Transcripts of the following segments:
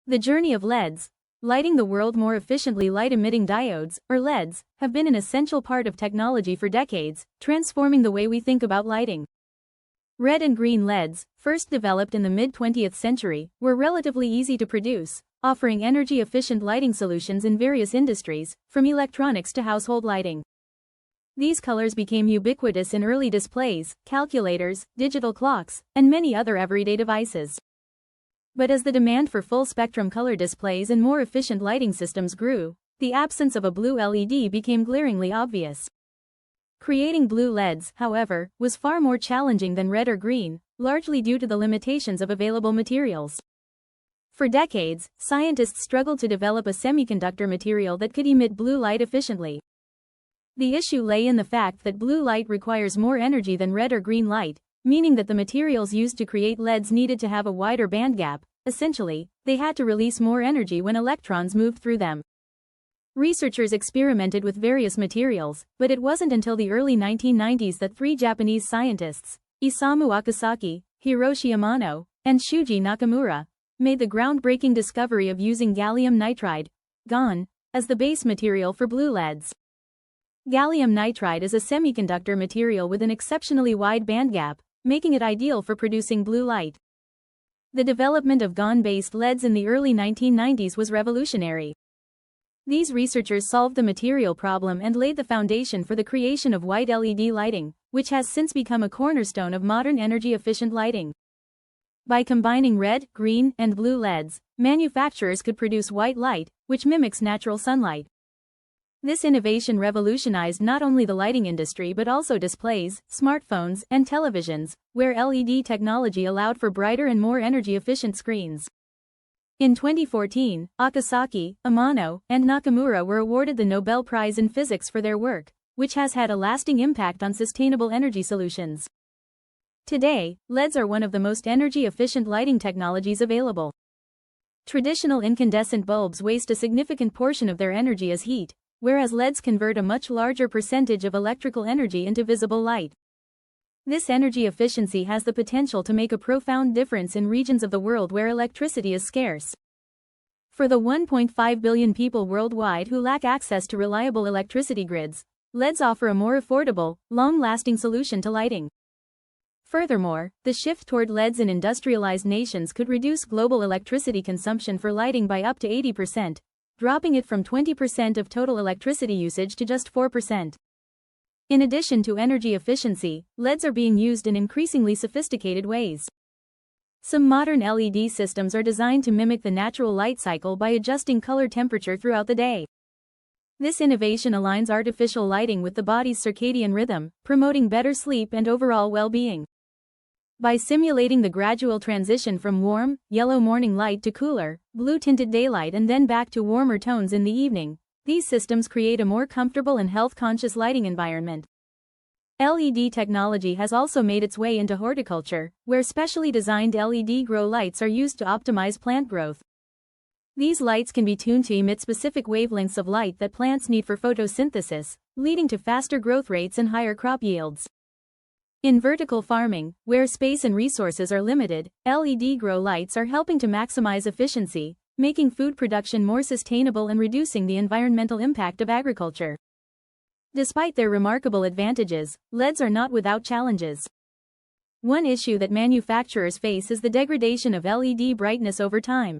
The journey of LEDs, lighting the world more efficiently. Light-emitting diodes, or LEDs, have been an essential part of technology for decades, transforming the way we think about lighting. Red and green LEDs, first developed in the mid-20th century, were relatively easy to produce, offering energy-efficient lighting solutions in various industries, from electronics to household lighting. These colors became ubiquitous in early displays, calculators, digital clocks, and many other everyday devices. But as the demand for full-spectrum color displays and more efficient lighting systems grew, the absence of a blue LED became glaringly obvious. Creating blue LEDs, however, was far more challenging than red or green, largely due to the limitations of available materials. For decades, scientists struggled to develop a semiconductor material that could emit blue light efficiently. The issue lay in the fact that blue light requires more energy than red or green light, meaning that the materials used to create LEDs needed to have a wider bandgap. Essentially, they had to release more energy when electrons moved through them. Researchers experimented with various materials, but it wasn't until the early 1990s that three Japanese scientists, Isamu Akasaki, Hiroshi Amano, and Shuji Nakamura, made the groundbreaking discovery of using gallium nitride, GaN, as the base material for blue LEDs. Gallium nitride is a semiconductor material with an exceptionally wide bandgap, making it ideal for producing blue light. The development of GaN-based LEDs in the early 1990s was revolutionary. These researchers solved the material problem and laid the foundation for the creation of white LED lighting, which has since become a cornerstone of modern energy-efficient lighting. By combining red, green, and blue LEDs, manufacturers could produce white light, which mimics natural sunlight. This innovation revolutionized not only the lighting industry but also displays, smartphones, and televisions, where LED technology allowed for brighter and more energy-efficient screens. In 2014, Akasaki, Amano, and Nakamura were awarded the Nobel Prize in Physics for their work, which has had a lasting impact on sustainable energy solutions. Today, LEDs are one of the most energy-efficient lighting technologies available. Traditional incandescent bulbs waste a significant portion of their energy as heat, whereas LEDs convert a much larger percentage of electrical energy into visible light. This energy efficiency has the potential to make a profound difference in regions of the world where electricity is scarce. For the 1.5 billion people worldwide who lack access to reliable electricity grids, LEDs offer a more affordable, long-lasting solution to lighting. Furthermore, the shift toward LEDs in industrialized nations could reduce global electricity consumption for lighting by up to 80%. Dropping it from 20% of total electricity usage to just 4%. In addition to energy efficiency, LEDs are being used in increasingly sophisticated ways. Some modern LED systems are designed to mimic the natural light cycle by adjusting color temperature throughout the day. This innovation aligns artificial lighting with the body's circadian rhythm, promoting better sleep and overall well-being. By simulating the gradual transition from warm, yellow morning light to cooler, blue-tinted daylight and then back to warmer tones in the evening, these systems create a more comfortable and health-conscious lighting environment. LED technology has also made its way into horticulture, where specially designed LED grow lights are used to optimize plant growth. These lights can be tuned to emit specific wavelengths of light that plants need for photosynthesis, leading to faster growth rates and higher crop yields. In vertical farming, where space and resources are limited, LED grow lights are helping to maximize efficiency, making food production more sustainable and reducing the environmental impact of agriculture. Despite their remarkable advantages, LEDs are not without challenges. One issue that manufacturers face is the degradation of LED brightness over time.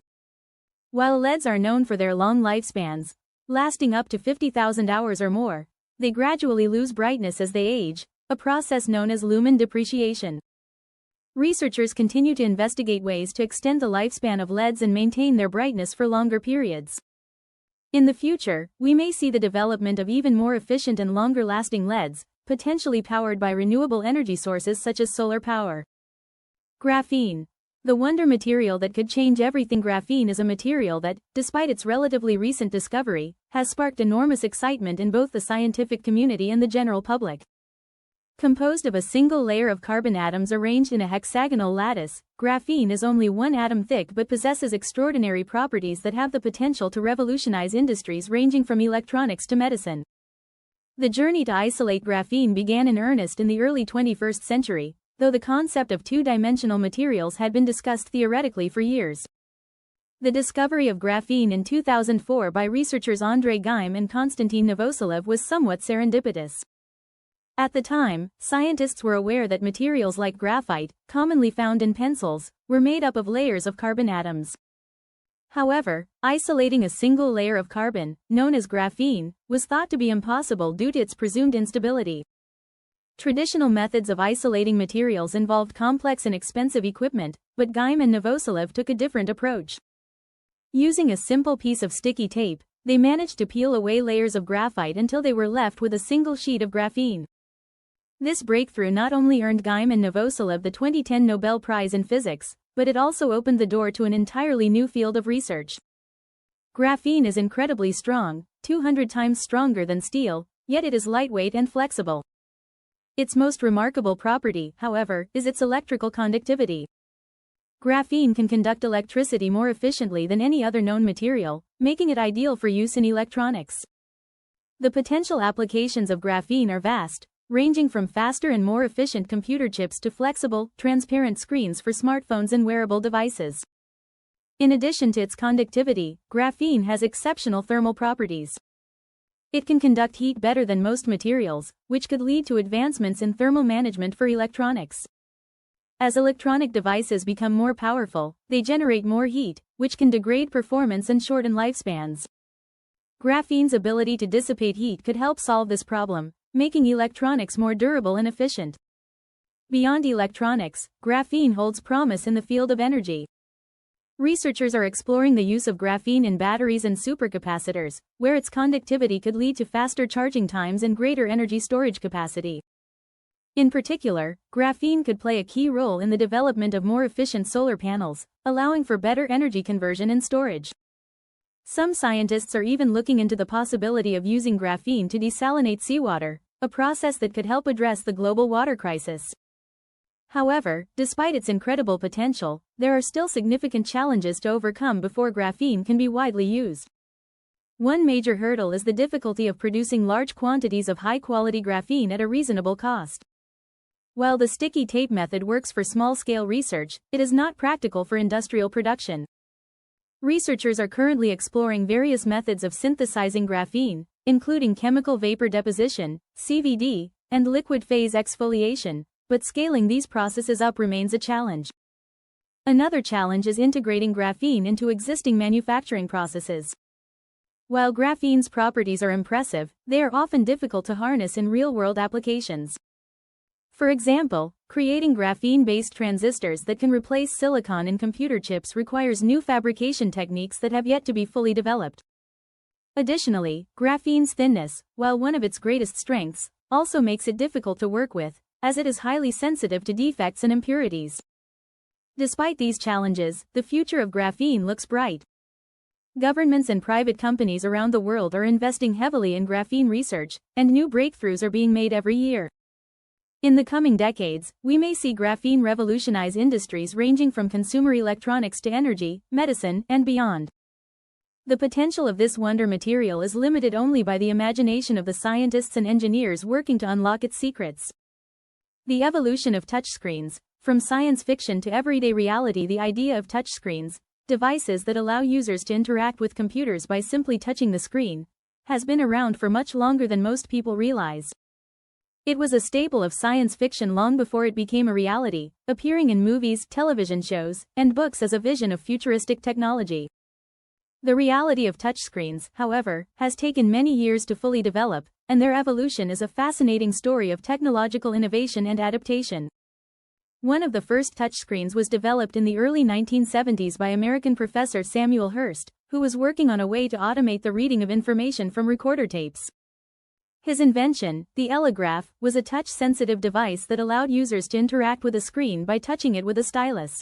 While LEDs are known for their long lifespans, lasting up to 50,000 hours or more, they gradually lose brightness as they age, a process known as lumen depreciation. Researchers continue to investigate ways to extend the lifespan of LEDs and maintain their brightness for longer periods. In the future, we may see the development of even more efficient and longer-lasting LEDs, potentially powered by renewable energy sources such as solar power. Graphene. The wonder material that could change everything. Graphene is a material that, despite its relatively recent discovery, has sparked enormous excitement in both the scientific community and the general public. Composed of a single layer of carbon atoms arranged in a hexagonal lattice, graphene is only one atom thick but possesses extraordinary properties that have the potential to revolutionize industries ranging from electronics to medicine. The journey to isolate graphene began in earnest in the early 21st century, though the concept of two-dimensional materials had been discussed theoretically for years. The discovery of graphene in 2004 by researchers Andrei Geim and Konstantin Novoselov was somewhat serendipitous. At the time, scientists were aware that materials like graphite, commonly found in pencils, were made up of layers of carbon atoms. However, isolating a single layer of carbon, known as graphene, was thought to be impossible due to its presumed instability. Traditional methods of isolating materials involved complex and expensive equipment, but Geim and Novoselov took a different approach. Using a simple piece of sticky tape, they managed to peel away layers of graphite until they were left with a single sheet of graphene. This breakthrough not only earned Geim and Novoselov the 2010 Nobel Prize in Physics, but it also opened the door to an entirely new field of research. Graphene is incredibly strong, 200 times stronger than steel, yet it is lightweight and flexible. Its most remarkable property, however, is its electrical conductivity. Graphene can conduct electricity more efficiently than any other known material, making it ideal for use in electronics. The potential applications of graphene are vast, ranging from faster and more efficient computer chips to flexible, transparent screens for smartphones and wearable devices. In addition to its conductivity, graphene has exceptional thermal properties. It can conduct heat better than most materials, which could lead to advancements in thermal management for electronics. As electronic devices become more powerful, they generate more heat, which can degrade performance and shorten lifespans. Graphene's ability to dissipate heat could help solve this problem, making electronics more durable and efficient. Beyond electronics, graphene holds promise in the field of energy. Researchers are exploring the use of graphene in batteries and supercapacitors, where its conductivity could lead to faster charging times and greater energy storage capacity. In particular, graphene could play a key role in the development of more efficient solar panels, allowing for better energy conversion and storage. Some scientists are even looking into the possibility of using graphene to desalinate seawater, a process that could help address the global water crisis. However, despite its incredible potential, there are still significant challenges to overcome before graphene can be widely used. One major hurdle is the difficulty of producing large quantities of high-quality graphene at a reasonable cost. While the sticky tape method works for small-scale research, it is not practical for industrial production. Researchers are currently exploring various methods of synthesizing graphene, including chemical vapor deposition, CVD, and liquid phase exfoliation, but scaling these processes up remains a challenge. Another challenge is integrating graphene into existing manufacturing processes. While graphene's properties are impressive, they are often difficult to harness in real-world applications. For example, creating graphene-based transistors that can replace silicon in computer chips requires new fabrication techniques that have yet to be fully developed. Additionally, graphene's thinness, while one of its greatest strengths, also makes it difficult to work with, as it is highly sensitive to defects and impurities. Despite these challenges, the future of graphene looks bright. Governments and private companies around the world are investing heavily in graphene research, and new breakthroughs are being made every year. In the coming decades, we may see graphene revolutionize industries ranging from consumer electronics to energy, medicine, and beyond. The potential of this wonder material is limited only by the imagination of the scientists and engineers working to unlock its secrets. The evolution of touchscreens, from science fiction to everyday reality. The idea of touchscreens, devices that allow users to interact with computers by simply touching the screen, has been around for much longer than most people realize. It was a staple of science fiction long before it became a reality, appearing in movies, television shows, and books as a vision of futuristic technology. The reality of touchscreens, however, has taken many years to fully develop, and their evolution is a fascinating story of technological innovation and adaptation. One of the first touchscreens was developed in the early 1970s by American professor Samuel Hurst, who was working on a way to automate the reading of information from recorder tapes. His invention, the Telegraph, was a touch-sensitive device that allowed users to interact with a screen by touching it with a stylus.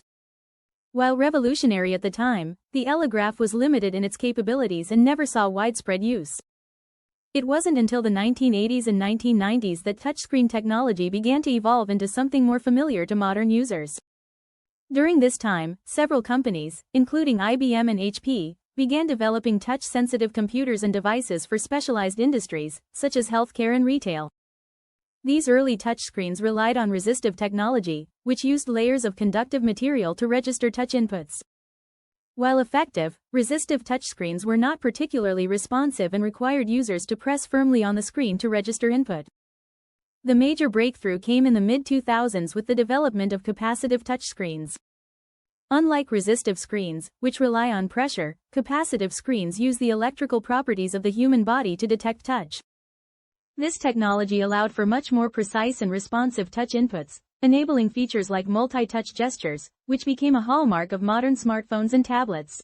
While revolutionary at the time, the Telegraph was limited in its capabilities and never saw widespread use. It wasn't until the 1980s and 1990s that touchscreen technology began to evolve into something more familiar to modern users. During this time, several companies, including IBM and HP, began developing touch-sensitive computers and devices for specialized industries, such as healthcare and retail. These early touchscreens relied on resistive technology, which used layers of conductive material to register touch inputs. While effective, resistive touchscreens were not particularly responsive and required users to press firmly on the screen to register input. The major breakthrough came in the mid-2000s with the development of capacitive touchscreens. Unlike resistive screens, which rely on pressure, capacitive screens use the electrical properties of the human body to detect touch. This technology allowed for much more precise and responsive touch inputs, enabling features like multi-touch gestures, which became a hallmark of modern smartphones and tablets.